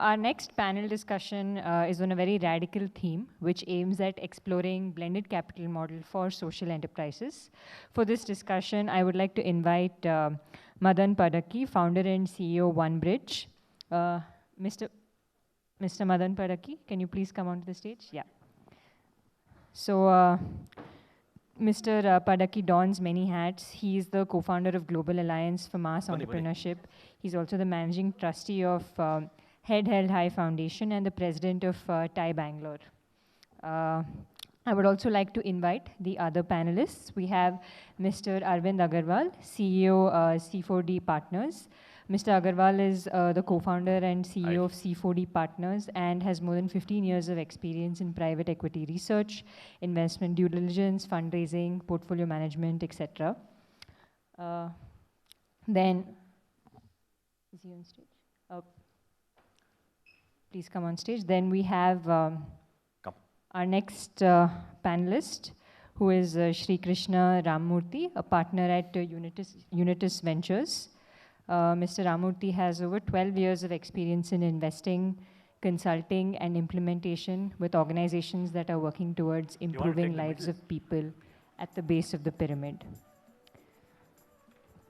Our next panel discussion is on a very radical theme, which aims at exploring blended capital model for social enterprises. For this discussion, I would like to invite Madan Padaki, founder and CEO OneBridge. Mr. Mr. Madan Padaki, can you please come onto the stage? Yeah. So, Mr. Padaki dons many hats. He is the co-founder of Global Alliance for Mass Entrepreneurship. He's also the managing trustee of Head Held High Foundation and the president of TIE Bangalore. I would also like to invite the other panelists. We have Mr. Arvind Agarwal, CEO C4D Partners. Mr. Agarwal is the co-founder and CEO of C4D Partners and has more than 15 years of experience in private equity research, investment due diligence, fundraising, portfolio management, etc. Then, is he on stage? Oh. Please come on stage. Then we have our next panelist, who is Shri Krishna Ramamurthy, a partner at Unitus Ventures. Mr. Ramamurthy has over 12 years of experience in investing, consulting, and implementation with organizations that are working towards improving lives of people at the base of the pyramid.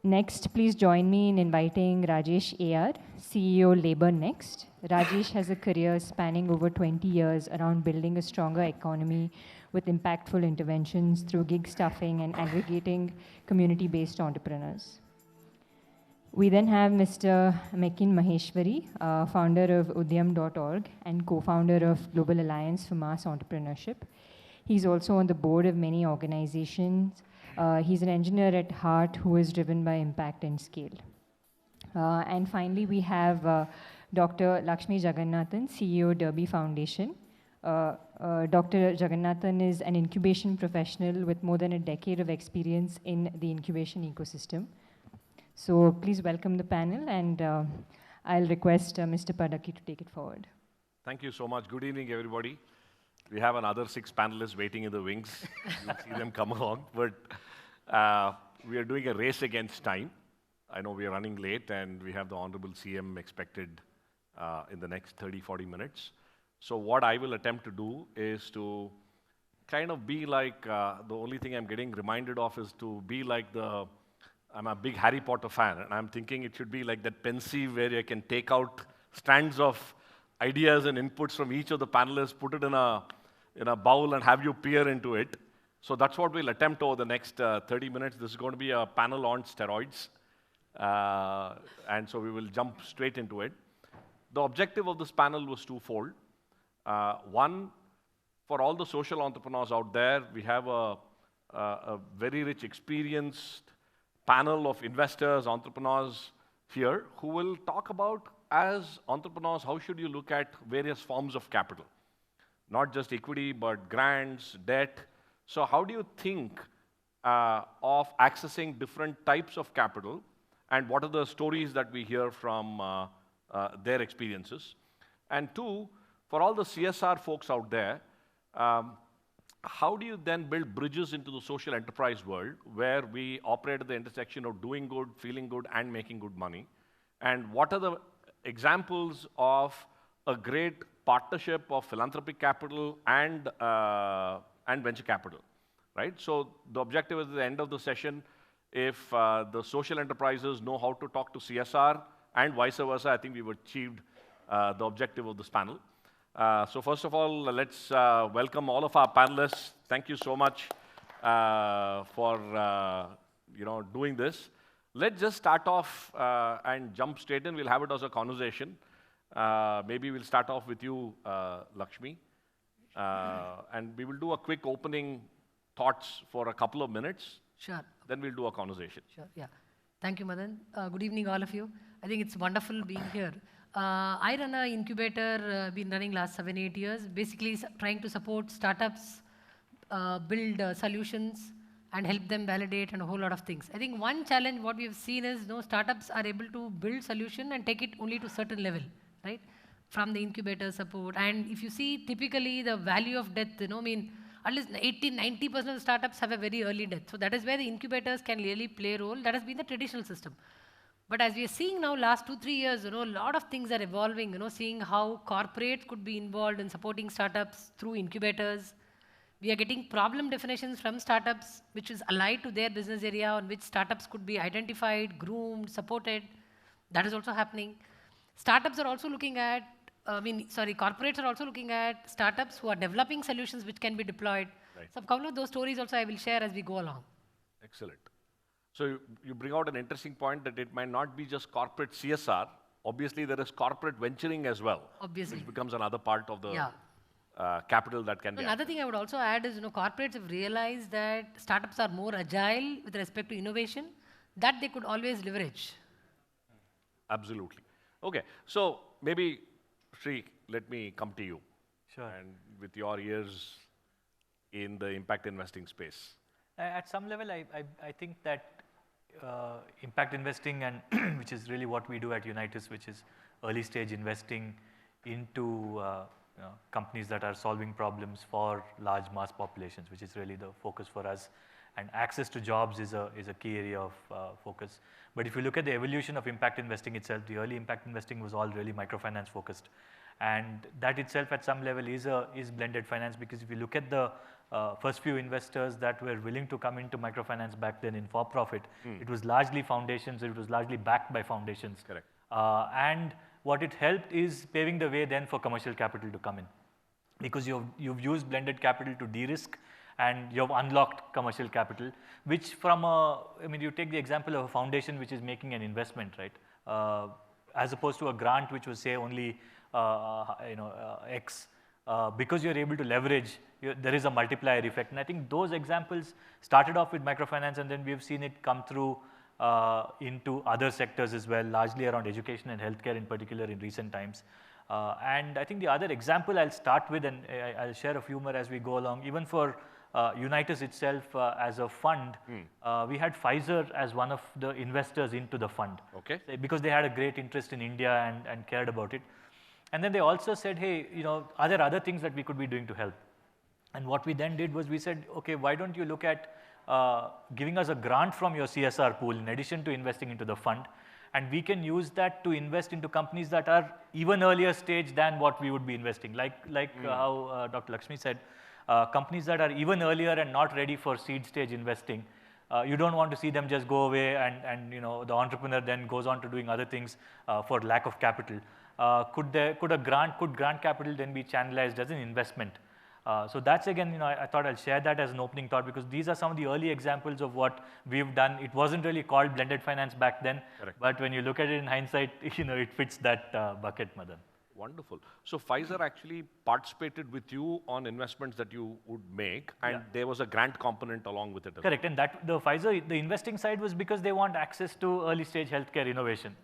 Next, please join me in inviting Rajesh AR, CEO Labor Next. Rajesh has a career spanning over 20 years around building a stronger economy with impactful interventions through gig staffing and aggregating community-based entrepreneurs. We then have Mr. Mekin Maheshwari, founder of Udyam.org and co-founder of Global Alliance for Mass Entrepreneurship. He's also on the board of many organizations. He's an engineer at heart who is driven by impact and scale. And finally, we have Dr. Lakshmi Jagannathan, CEO Derby Foundation. Dr. Jagannathan is an incubation professional with more than a decade of experience in the incubation ecosystem. So please welcome the panel, and I'll request Mr. Padaki to take it forward. Thank you so much. Good evening, everybody. We have another 6 panelists waiting in the wings. You'll see them come along. But we are doing a race against time. I know we are running late, and we have the Honorable CM expected in the next 30, 40 minutes. So what I will attempt to do is to kind of be like, the only thing I'm getting reminded of is to be like I'm a big Harry Potter fan, and I'm thinking it should be like that pensieve where you can take out strands of ideas and inputs from each of the panelists, put it in a bowl and have you peer into it. So that's what we'll attempt over the next 30 minutes. This is going to be a panel on steroids. And so we will jump straight into it. The objective of this panel was twofold. One, for all the social entrepreneurs out there, we have a very rich experienced panel of investors, entrepreneurs here who will talk about, as entrepreneurs, how should you look at various forms of capital? Not just equity, but grants, debt. So how do you think of accessing different types of capital, and what are the stories that we hear from their experiences? And two, for all the CSR folks out there, how do you then build bridges into the social enterprise world where we operate at the intersection of doing good, feeling good, and making good money? And what are the examples of a great partnership of philanthropic capital and venture capital, right? So the objective is at the end of the session, if the social enterprises know how to talk to CSR and vice versa, I think we've achieved the objective of this panel. So first of all, let's welcome all of our panelists. Thank you so much for doing this. Let's just start off and jump straight in. We'll have it as a conversation. Maybe we'll start off with you, Lakshmi. And we will do a quick opening thoughts for a couple of minutes. Sure. Then we'll do a conversation. Sure, yeah. Thank you, Madan. Good evening, all of you. I think it's wonderful being here. I run an incubator, been running last 7-8 years, basically trying to support startups, build solutions, and help them validate and a whole lot of things. I think one challenge what we have seen is startups are able to build solution and take it only to a certain level, right? From the incubator support. And if you see typically the value of death, at least 80-90% of the startups have a very early death. So that is where the incubators can really play a role. That has been the traditional system. But as we are seeing now, last 2, 3 years, a lot of things are evolving, seeing how corporates could be involved in supporting startups through incubators. We are getting problem definitions from startups, which is allied to their business area, on which startups could be identified, groomed, supported. That is also happening. Startups are also looking at, corporates are also looking at startups who are developing solutions which can be deployed. Right. So a couple of those stories also I will share as we go along. Excellent. So you bring out an interesting point that it might not be just corporate CSR. Obviously, there is corporate venturing as well. Obviously. Which becomes another part of the Yeah. capital that can be Another thing I would also add is, corporates have realized that startups are more agile with respect to innovation, that they could always leverage. Absolutely. Okay, so maybe, Sri, let me come to you. Sure. And with your years in the impact investing space. At some level, I think that impact investing, and which is really what we do at Unitas, which is early stage investing into companies that are solving problems for large mass populations, which is really the focus for us. And access to jobs is a key area of focus. But if you look at the evolution of impact investing itself, the early impact investing was all really microfinance focused. And that itself at some level is blended finance, because if you look at the first few investors that were willing to come into microfinance back then in for-profit, it was largely foundations, it was largely backed by foundations. Correct. And what it helped is paving the way then for commercial capital to come in. Because you've used blended capital to de-risk, and you've unlocked commercial capital, which you take the example of a foundation which is making an investment, right? As opposed to a grant which was say only X, because you're able to leverage, there is a multiplier effect. And I think those examples started off with microfinance, and then we've seen it come through into other sectors as well, largely around education and healthcare in particular in recent times. And I think the other example I'll start with, and I'll share a few more as we go along, even for Unitas itself as a fund, we had Pfizer as one of the investors into the fund. Okay. Because they had a great interest in India and cared about it. And then they also said, hey, are there other things that we could be doing to help? And what we then did was we said, okay, why don't you look at giving us a grant from your CSR pool in addition to investing into the fund, and we can use that to invest into companies that are even earlier stage than what we would be investing. Like how Dr. Lakshmi said, companies that are even earlier and not ready for seed stage investing, you don't want to see them just go away and the entrepreneur then goes on to doing other things for lack of capital. Could grant capital then be channelized as an investment? So that's again, I thought I'll share that as an opening thought, because these are some of the early examples of what we've done. It wasn't really called blended finance back then, Correct. But when you look at it in hindsight, it fits that bucket, Madan. Wonderful. So Pfizer actually participated with you on investments that you would make, and there was a grant component along with it as Correct, and that the Pfizer, the investing side was because they want access to early stage healthcare innovation,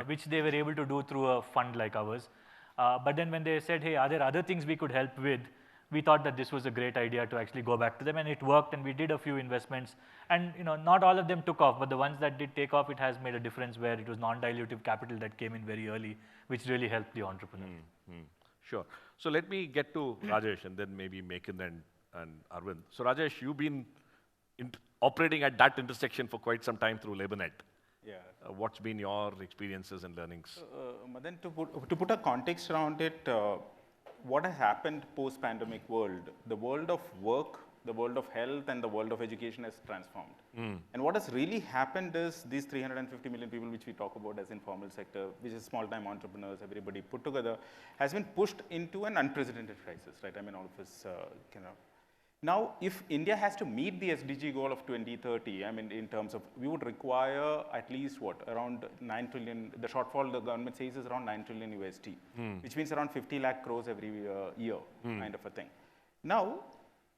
which they were able to do through a fund like ours. But then when they said, hey, are there other things we could help with, we thought that this was a great idea to actually go back to them, and it worked, and we did a few investments. And not all of them took off, but the ones that did take off, it has made a difference where it was non-dilutive capital that came in very early, which really helped the entrepreneur. Sure. So let me get to Rajesh, and then maybe Mekin and Arvind. So Rajesh, you've been operating at that intersection for quite some time through LaborNet. Yeah. What's been your experiences and learnings? Madan, to put a context around it, what has happened post-pandemic world, the world of work, the world of health, and the world of education has transformed. And what has really happened is these 350 million people which we talk about as informal sector, which is small-time entrepreneurs, everybody put together, has been pushed into an unprecedented crisis, right? I mean, all of us Now, if India has to meet the SDG goal of 2030, I mean, in terms of, we would require at least what, around 9 trillion, the shortfall the government says is around 9 trillion USD, which means around 50 lakh crores every year, kind of a thing. Now,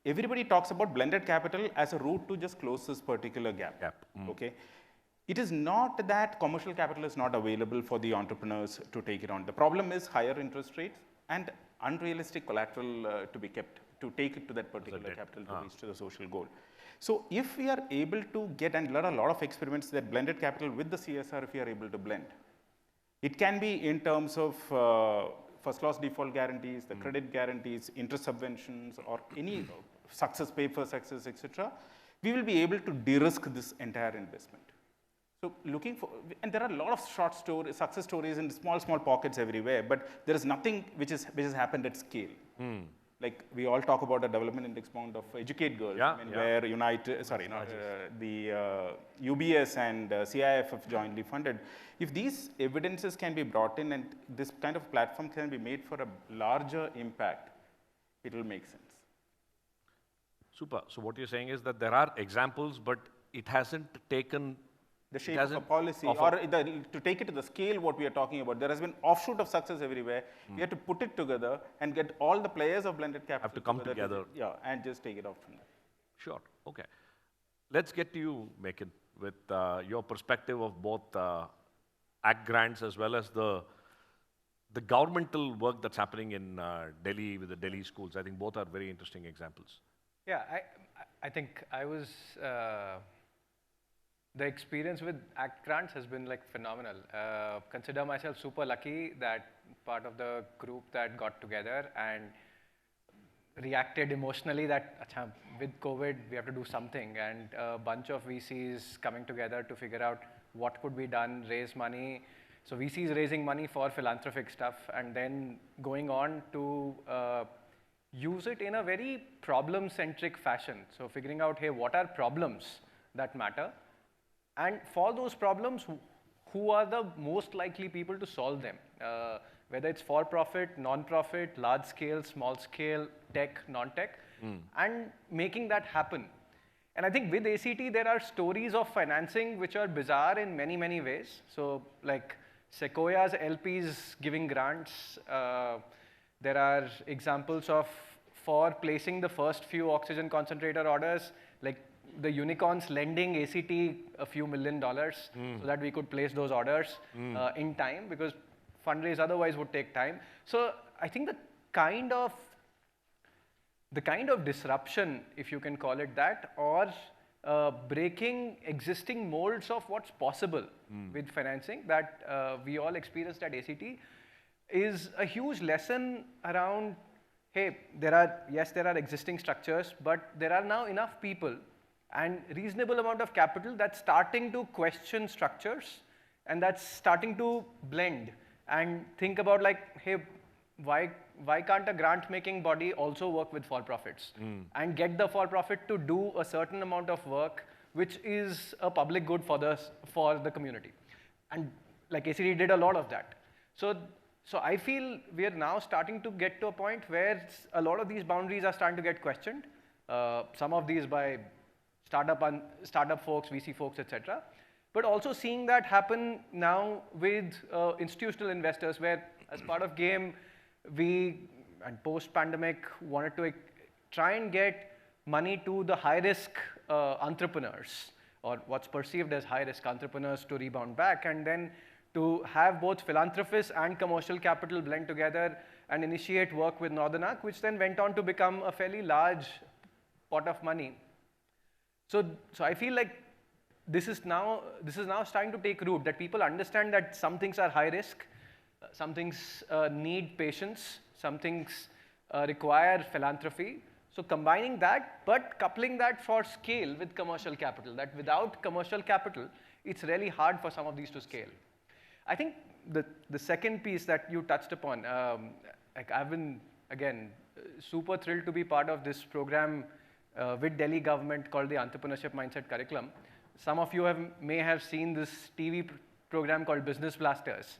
everybody talks about blended capital as a route to just close this particular gap. Okay? It is not that commercial capital is not available for the entrepreneurs to take it on. The problem is higher interest rates and unrealistic collateral to be kept to take it to that particular capital to reach to the social goal. So if we are able to get, and learn a lot of experiments that blended capital with the CSR, if we are able to blend, it can be in terms of first loss default guarantees, the credit guarantees, interest subventions, or any success, pay for success, etc. We will be able to de-risk this entire investment. So looking for, and there are a lot of short stories, success stories in small pockets everywhere, but there is nothing which has happened at scale. Like we all talk about the development index bound of Educate Girls, where UBS and CIF have jointly funded. If these evidences can be brought in and this kind of platform can be made for a larger impact, it will make sense. Super. So what you're saying is that there are examples, but it hasn't taken the shape of a policy, or to take it to the scale what we are talking about. There has been offshoot of success everywhere. We have to put it together and get all the players of blended capital have to come together. And just take it off from there. Sure. Okay. Let's get to you, Mekin, with your perspective of both ACT grants as well as the governmental work that's happening in Delhi with the Delhi schools. I think both are very interesting examples. Yeah, I think I was. The experience with ACT grants has been like phenomenal. Consider myself super lucky that part of the group that got together and reacted emotionally that with COVID we have to do something, and a bunch of VCs coming together to figure out what could be done, raise money. So VCs raising money for philanthropic stuff and then going on to use it in a very problem-centric fashion. So figuring out, hey, what are problems that matter? And for those problems, who are the most likely people to solve them? Whether it's for-profit, non-profit, large-scale, small-scale, tech, non-tech, and making that happen. And I think with ACT, there are stories of financing which are bizarre in many, many ways. So like Sequoia's LPs giving grants. There are examples of, for placing the first few oxygen concentrator orders, like the unicorns lending ACT a few $1 million so that we could place those orders in time, because fundraise otherwise would take time. So I think the kind of disruption, if you can call it that, or breaking existing molds of what's possible with financing that we all experienced at ACT is a huge lesson around, hey, there are existing structures, but there are now enough people and reasonable amount of capital that's starting to question structures, and that's starting to blend and think about like, hey, why can't a grant-making body also work with for-profits and get the for-profit to do a certain amount of work which is a public good for the community? And like ACT did a lot of that. So I feel we are now starting to get to a point where a lot of these boundaries are starting to get questioned. Some of these by startup folks, VC folks, etc. But also seeing that happen now with institutional investors, where as part of GAME, we, and post-pandemic, wanted to try and get money to the high-risk entrepreneurs, or what's perceived as high-risk entrepreneurs, to rebound back, and then to have both philanthropists and commercial capital blend together and initiate work with Northern Arc, which then went on to become a fairly large pot of money. So I feel like this is now starting to take root, that people understand that some things are high risk, some things need patience, some things require philanthropy. So combining that, but coupling that for scale with commercial capital, that without commercial capital, it's really hard for some of these to scale. I think the second piece that you touched upon, like I've been, again, super thrilled to be part of this program with Delhi government called the Entrepreneurship Mindset Curriculum. Some of you may have seen this TV program called Business Blasters,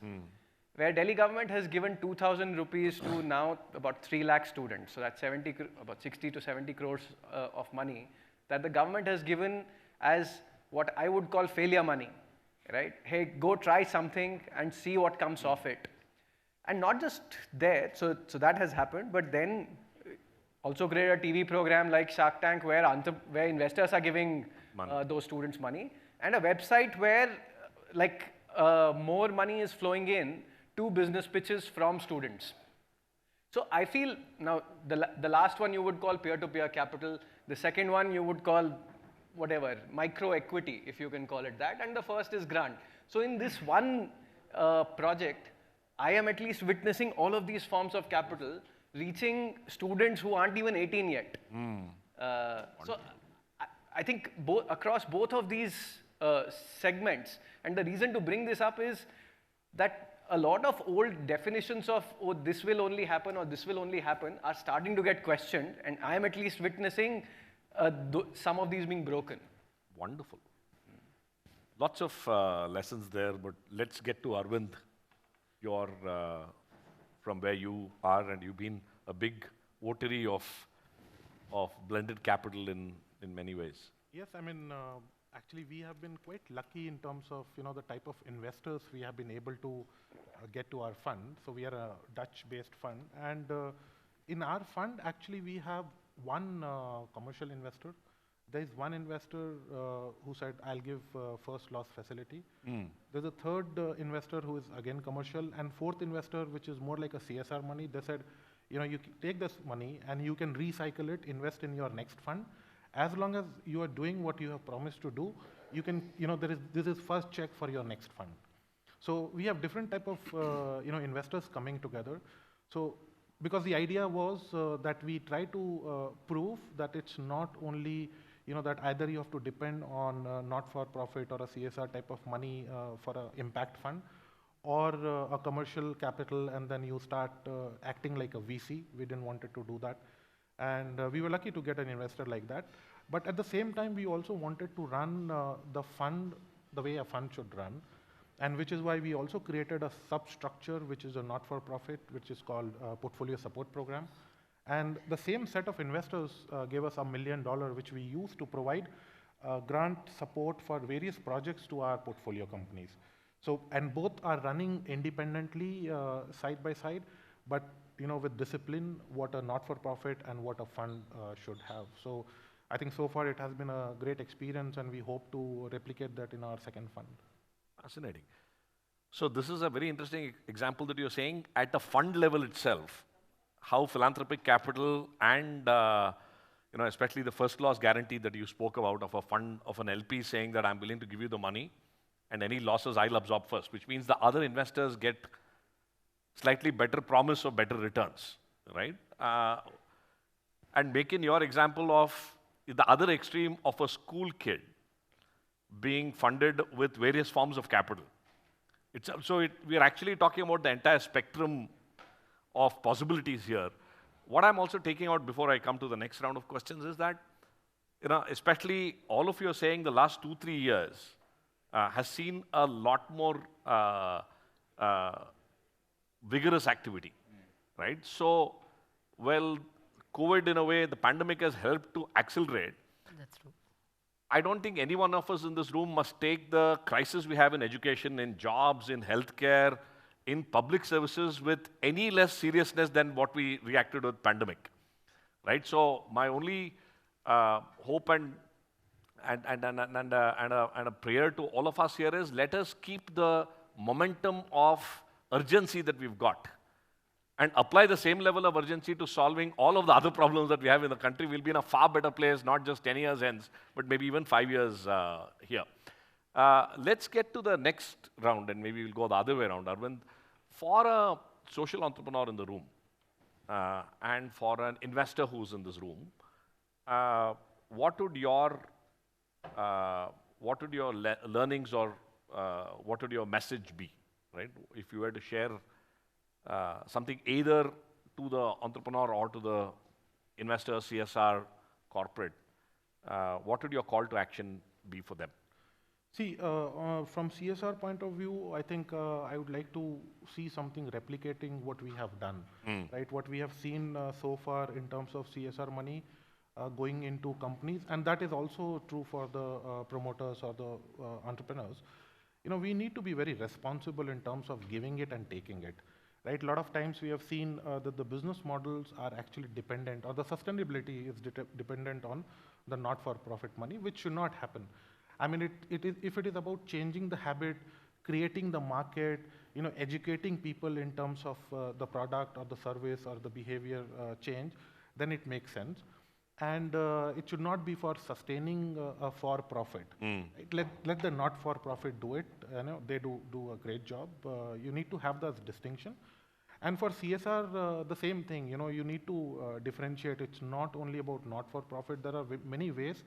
where Delhi government has given 2,000 rupees to now about 3 lakh students. So that's about 60 to 70 crores of money that the government has given as what I would call failure money, right? Hey, go try something and see what comes off it. And not just there, so that has happened, but then also create a TV program like Shark Tank where investors are giving those students money, and a website where more money is flowing in to business pitches from students. So I feel now the last one you would call peer-to-peer capital, the second one you would call whatever, micro equity, if you can call it that, and the first is grant. So in this one project, I am at least witnessing all of these forms of capital reaching students who aren't even 18 yet. So I think across both of these segments. And the reason to bring this up is that a lot of old definitions of, oh, this will only happen or this will only happen are starting to get questioned, and I am at least witnessing some of these being broken. Wonderful. Lots of lessons there, but let's get to Arvind. You're from where you are, and you've been a big votary of blended capital in many ways. Yes, I mean, actually we have been quite lucky in terms of, the type of investors we have been able to get to our fund. So we are a Dutch-based fund, and in our fund, actually we have one commercial investor. There is one investor who said, I'll give first loss facility. There's a third investor who is again commercial, and fourth investor, which is more like a CSR money. They said, you take this money and you can recycle it, invest in your next fund. As long as you are doing what you have promised to do, you can, this is first check for your next fund. So we have different type of, investors coming together. So because the idea was that we try to prove that it's not only, that either you have to depend on not-for-profit or a CSR type of money for an impact fund, or a commercial capital, and then you start acting like a VC. We didn't want it to do that. And we were lucky to get an investor like that. But at the same time, we also wanted to run the fund the way a fund should run, and which is why we also created a substructure, which is a not-for-profit, which is called Portfolio Support Program. And the same set of investors gave us $1 million, which we used to provide grant support for various projects to our portfolio companies. So, and both are running independently, side by side, but with discipline, what a not-for-profit and what a fund should have. So I think so far it has been a great experience, and we hope to replicate that in our second fund. Fascinating. So this is a very interesting example that you're saying at the fund level itself, how philanthropic capital and especially the first loss guarantee that you spoke about of a fund, of an LP saying that I'm willing to give you the money and any losses I'll absorb first, which means the other investors get slightly better promise of better returns, right? And make in your example of the other extreme of a school kid being funded with various forms of capital. We are actually talking about the entire spectrum of possibilities here. What I'm also taking out before I come to the next round of questions is that, especially all of you are saying the last 2-3 years has seen a lot more vigorous activity, right? So, well, COVID in a way, the pandemic has helped to accelerate. That's true. I don't think any one of us in this room must take the crisis we have in education, in jobs, in healthcare, in public services with any less seriousness than what we reacted with pandemic, right? So my only hope and a prayer to all of us here is let us keep the momentum of urgency that we've got and apply the same level of urgency to solving all of the other problems that we have in the country. We'll be in a far better place, not just 10 years hence, but maybe even 5 years here. Let's get to the next round, and maybe we'll go the other way around, Arvind. For a social entrepreneur in the room, and for an investor who's in this room, what would your learnings or what would your message be, right? If you were to share something either to the entrepreneur or to the investor, CSR, corporate, what would your call to action be for them? See, from CSR point of view, I think I would like to see something replicating what we have done, right? What we have seen so far in terms of CSR money going into companies, and that is also true for the promoters or the entrepreneurs. We need to be very responsible in terms of giving it and taking it, right? A lot of times we have seen that the business models are actually dependent, or the sustainability is dependent on the not-for-profit money, which should not happen. I mean, if it is about changing the habit, creating the market, educating people in terms of the product or the service or the behavior change, then it makes sense. And it should not be for sustaining a for-profit. Let the not-for-profit do it. They do a great job. You need to have that distinction. And for CSR, the same thing. You need to differentiate. It's not only about not-for-profit. There are many ways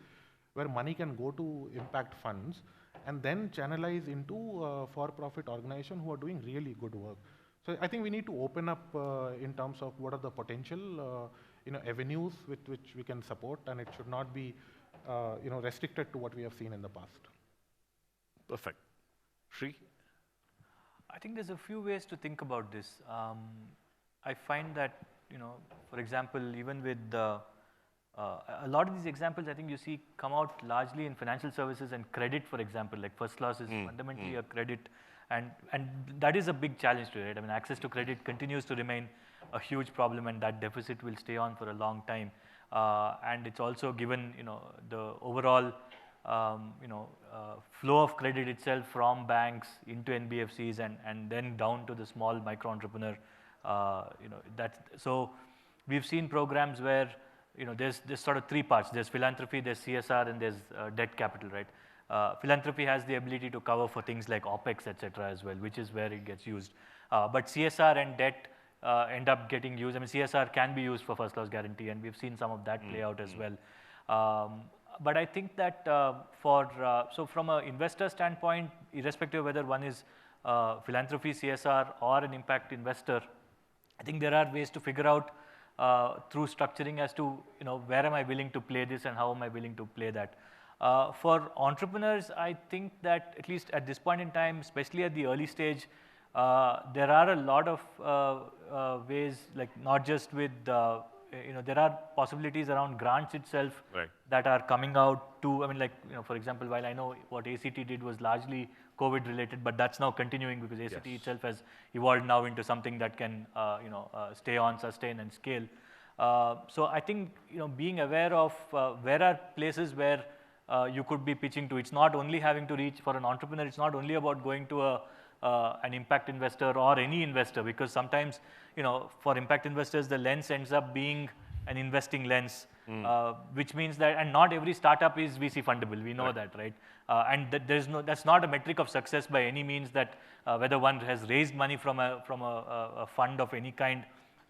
where money can go to impact funds, and then channelize into for-profit organizations who are doing really good work. So I think we need to open up in terms of what are the potential avenues with which we can support, and it should not be restricted to what we have seen in the past. Perfect. Sri? I think there's a few ways to think about this. I find that, for example, even with a lot of these examples, I think you see come out largely in financial services and credit, for example, like First Class is fundamentally a credit, and that is a big challenge to it. I mean, access to credit continues to remain a huge problem, and that deficit will stay on for a long time. And it's also given, the overall, flow of credit itself from banks into NBFCs and then down to the small micro entrepreneur. So we've seen programs where, there's sort of three parts. There's philanthropy, there's CSR, and there's debt capital, right? Philanthropy has the ability to cover for things like OPEX, etc. as well, which is where it gets used. But CSR and debt end up getting used. I mean, CSR can be used for First Class Guarantee, and we've seen some of that play out as well. But I think that so from an investor standpoint, irrespective of whether one is philanthropy, CSR, or an impact investor, I think there are ways to figure out through structuring as to, where am I willing to play this and how am I willing to play that. For entrepreneurs, I think that at least at this point in time, especially at the early stage, there are a lot of ways, like not just with, there are possibilities around grants itself that are coming out to, I mean, like, for example, while I know what ACT did was largely COVID related, but that's now continuing because ACT itself has evolved now into something that can, stay on, sustain, and scale. So I think, being aware of where are places where you could be pitching to. It's not only having to reach for an entrepreneur. It's not only about going to an impact investor or any investor, because sometimes, for impact investors, the lens ends up being an investing lens, which means that, and not every startup is VC fundable. We know that, right? And that's not a metric of success by any means, that whether one has raised money from a fund of any kind,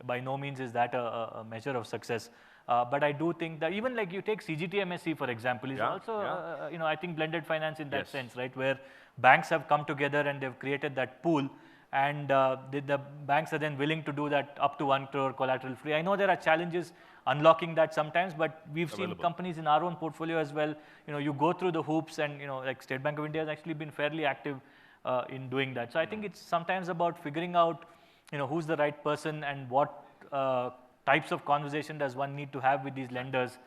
by no means is that a measure of success. But I do think that even like you take CGTMSE, for example, is also, I think blended finance in that sense, right? Where banks have come together and they've created that pool, and the banks are then willing to do that up to 1 crore collateral free. I know there are challenges unlocking that sometimes, but we've seen companies in our own portfolio as well. You go through the hoops, and like State Bank of India has actually been fairly active in doing that. So I think it's sometimes about figuring out, who's the right person and what types of conversation does one need to have with these lenders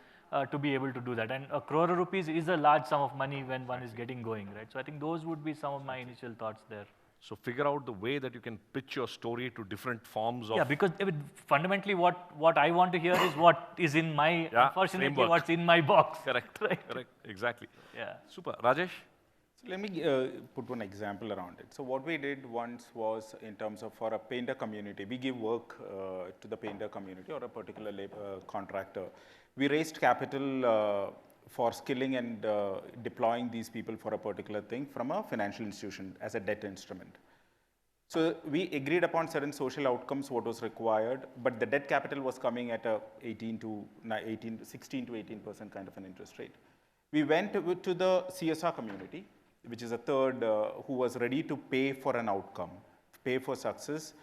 to be able to do that. And 1 crore rupees is a large sum of money when one is getting going, right? So I think those would be some of my initial thoughts there. So figure out the way that you can pitch your story to different forms of... Yeah, because fundamentally what I want to hear is what is in my, unfortunately, framework. what's in my box. Correct, right? Correct, exactly. Yeah. Super. Rajesh? So let me put one example around it. So what we did once was, in terms of for a painter community, we give work to the painter community or a particular contractor. We raised capital for skilling and deploying these people for a particular thing from a financial institution as a debt instrument. So we agreed upon certain social outcomes, what was required, but the debt capital was coming at a 16 to 18% kind of an interest rate. We went to the CSR community, which is a third who was ready to pay for an outcome, pay for success.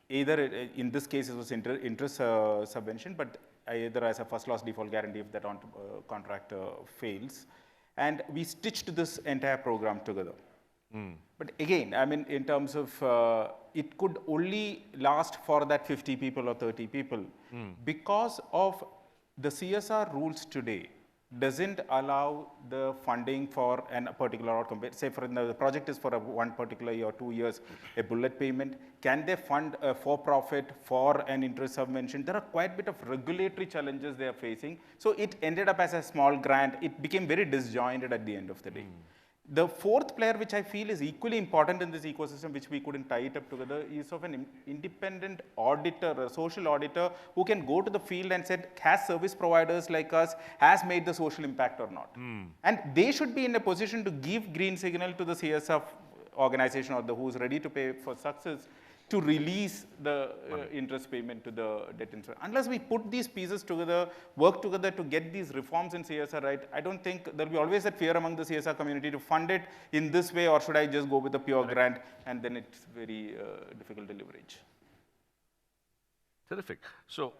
Either in this case it was interest subvention, but either as a first loss default guarantee if that contract fails. And we stitched this entire program together. But again, I mean, in terms of, it could only last for that 50 people or 30 people because of the CSR rules today doesn't allow the funding for a particular outcome. Say for the project is for one particular year or 2 years, a bullet payment. Can they fund a for-profit for an interest subvention? There are quite a bit of regulatory challenges they are facing. So it ended up as a small grant. It became very disjointed at the end of the day. The fourth player, which I feel is equally important in this ecosystem, which we couldn't tie it up together, is of an independent auditor, a social auditor, who can go to the field and say, has service providers like us, has made the social impact or not? And they should be in a position to give green signal to the CSR organization or who's ready to pay for success. to release the interest payment to the debt instrument. Unless we put these pieces together, work together to get these reforms in CSR right, I don't think there'll be always that fear among the CSR community to fund it in this way, or should I just go with a pure grant, and then it's very difficult to leverage. Terrific. So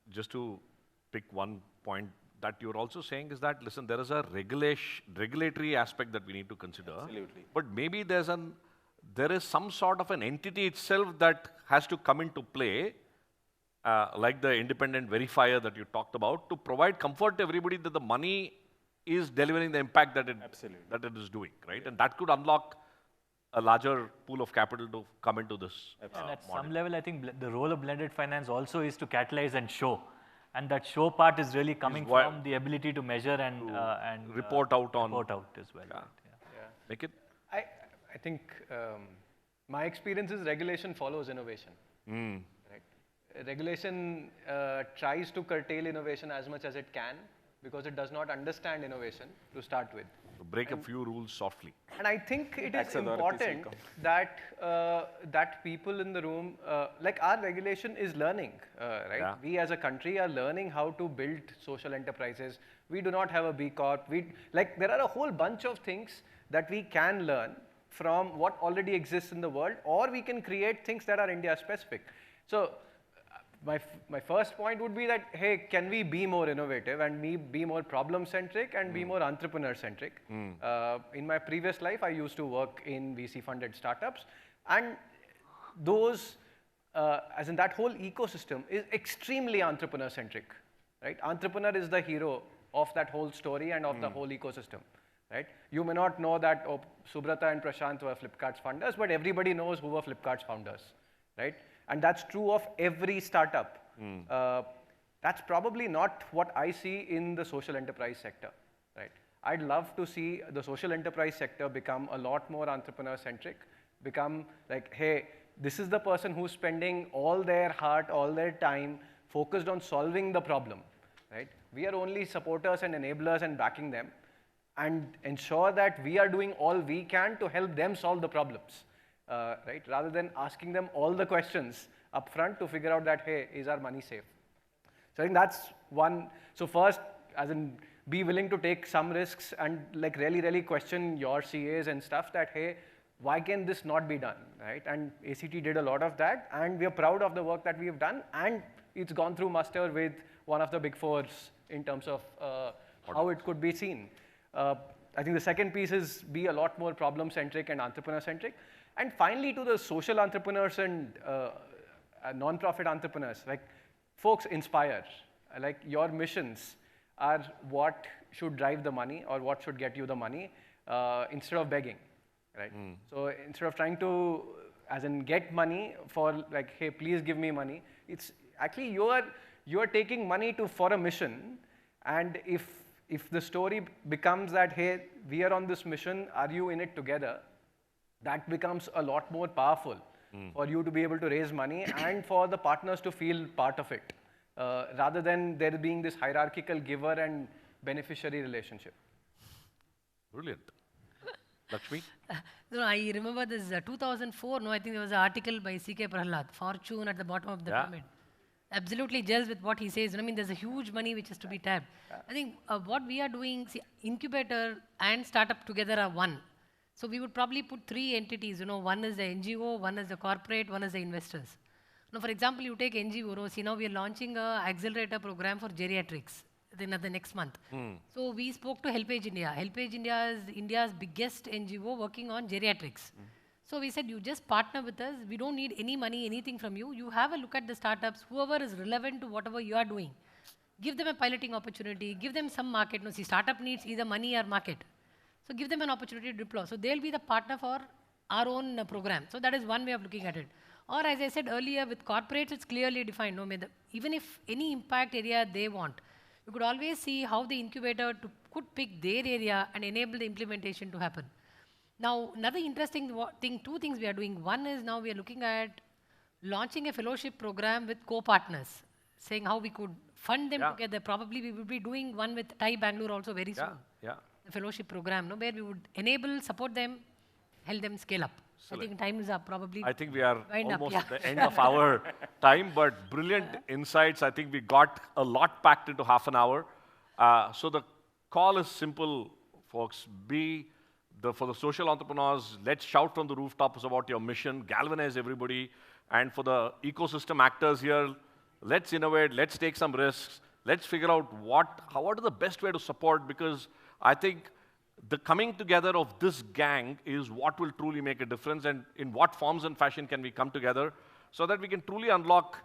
just to pick one point that you're also saying is that, listen, there is a regulatory aspect that we need to consider. Absolutely. But maybe there is some sort of an entity itself that has to come into play, like the independent verifier that you talked about, to provide comfort to everybody that the money is delivering the impact that it is doing, right? And that could unlock a larger pool of capital to come into this And at model. some level, I think the role of blended finance also is to catalyze and show. And that show part is really coming from the ability to measure and report out on. report out as well. Yeah. Right? Yeah. Make it? I think my experience is regulation follows innovation. Right? Regulation tries to curtail innovation as much as it can because it does not understand innovation to start with. So break a few rules softly. And I think it Tax is authorities important will that that people in the room, like our regulation is learning, right? Yeah. We as a country are learning how to build social enterprises. We do not have a B Corp. There are a whole bunch of things that we can learn from what already exists in the world, or we can create things that are India specific. So my first point would be that, hey, can we be more innovative and be more problem-centric and be more entrepreneur-centric? In my previous life, I used to work in VC-funded startups, and those, as in that whole ecosystem, is extremely entrepreneur-centric, right? Entrepreneur is the hero of that whole story and of the whole ecosystem, right? You may not know that Subrata and Prashant were Flipkart's founders, but everybody knows who were Flipkart's founders, right? And that's true of every startup. That's probably not what I see in the social enterprise sector, right? I'd love to see the social enterprise sector become a lot more entrepreneur-centric, become like, hey, this is the person who's spending all their heart, all their time focused on solving the problem, right? We are only supporters and enablers and backing them and ensure that we are doing all we can to help them solve the problems. Right? Rather than asking them all the questions up front to figure out that, hey, is our money safe? So I think that's one. So first, as in, be willing to take some risks and like really question your CAs and stuff that, hey, why can this not be done, right? And ACT did a lot of that, and we are proud of the work that we have done, and it's gone through muster with one of the big fours in terms of how it could be seen. I think the second piece is be a lot more problem-centric and entrepreneur-centric. And finally, to the social entrepreneurs and non-profit entrepreneurs, like folks inspire. Like your missions are what should drive the money or what should get you the money instead of begging, right? So instead of trying to, as in get money for like, hey, please give me money, it's actually you are taking money for a mission, and if the story becomes that, hey, we are on this mission, are you in it together? That becomes a lot more powerful for you to be able to raise money and for the partners to feel part of it, rather than there being this hierarchical giver and beneficiary relationship. Brilliant. Lakshmi? No, I remember this 2004, I think there was an article by C.K. Prahalad, Fortune at the bottom of the pyramid. Absolutely gels with what he says. I mean, there's a huge money which has to be tapped. I think what we are doing, see, incubator and startup together are one. So we would probably put three entities, one is the NGO, one is the corporate, one is the investors. Now, for example, you take NGO, see now we are launching an accelerator program for geriatrics the next month. So we spoke to HelpAge India. HelpAge India is India's biggest NGO working on geriatrics. So we said, you just partner with us. We don't need any money, anything from you. You have a look at the startups, whoever is relevant to whatever you are doing. Give them a piloting opportunity, give them some market. No, see, startup needs either money or market. So give them an opportunity to deploy. So they'll be the partner for our own program. So that is one way of looking at it. Or as I said earlier, with corporates, it's clearly defined. No, even if any impact area they want, you could always see how the incubator could pick their area and enable the implementation to happen. Now, another interesting thing, two things we are doing. One is now we are looking at launching a fellowship program with co-partners, saying how we could fund them together. Probably we will be doing one with TiE Bangalore also very soon. A fellowship program, where we would enable, support them, help them scale up. I think time is up, probably. I think we are Wind up, almost yeah. at the end of our time, but brilliant insights. I think we got a lot packed into half an hour. So the call is simple, folks. For the social entrepreneurs, let's shout from the rooftops about your mission, galvanize everybody. And for the ecosystem actors here, let's innovate, let's take some risks, let's figure out what is the best way to support, because I think the coming together of this gang is what will truly make a difference, and in what forms and fashion can we come together so that we can truly unlock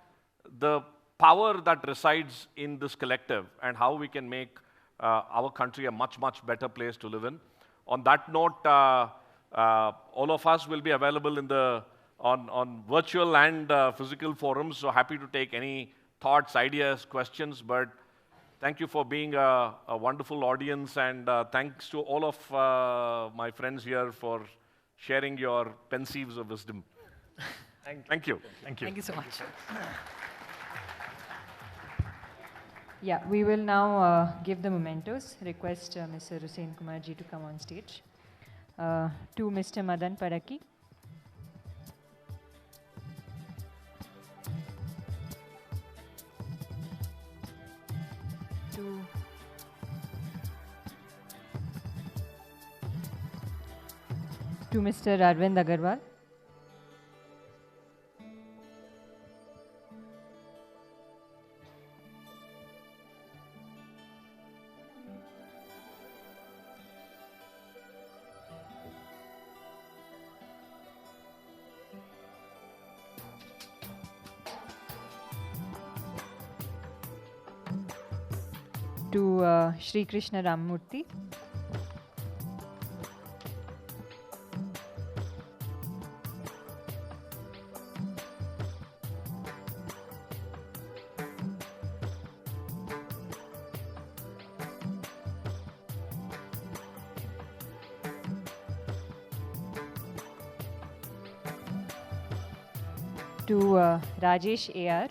the power that resides in this collective and how we can make our country a much, much better place to live in. On that note, all of us will be available on virtual and physical forums, so happy to take any thoughts, ideas, questions, but thank you for being a wonderful audience, and thanks to all of my friends here for sharing your pensieves of wisdom. Thank you. Thank you. Thank you so much. Yeah, we will now give the mementos. Request Mr. Hussain Kumar ji to come on stage. To Mr. Madan Padaki. To Mr. Arvind Agarwal. To Shri Krishna Ramamurthy. To Rajesh AR.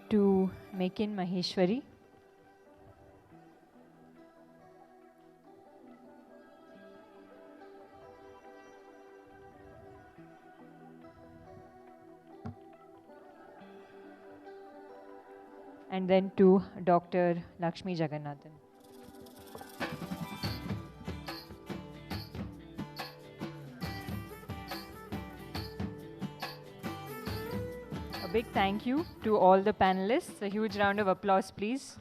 To Mekin Maheshwari. And then to Dr. Lakshmi Jagannathan. A big thank you to all the panelists. A huge round of applause, please.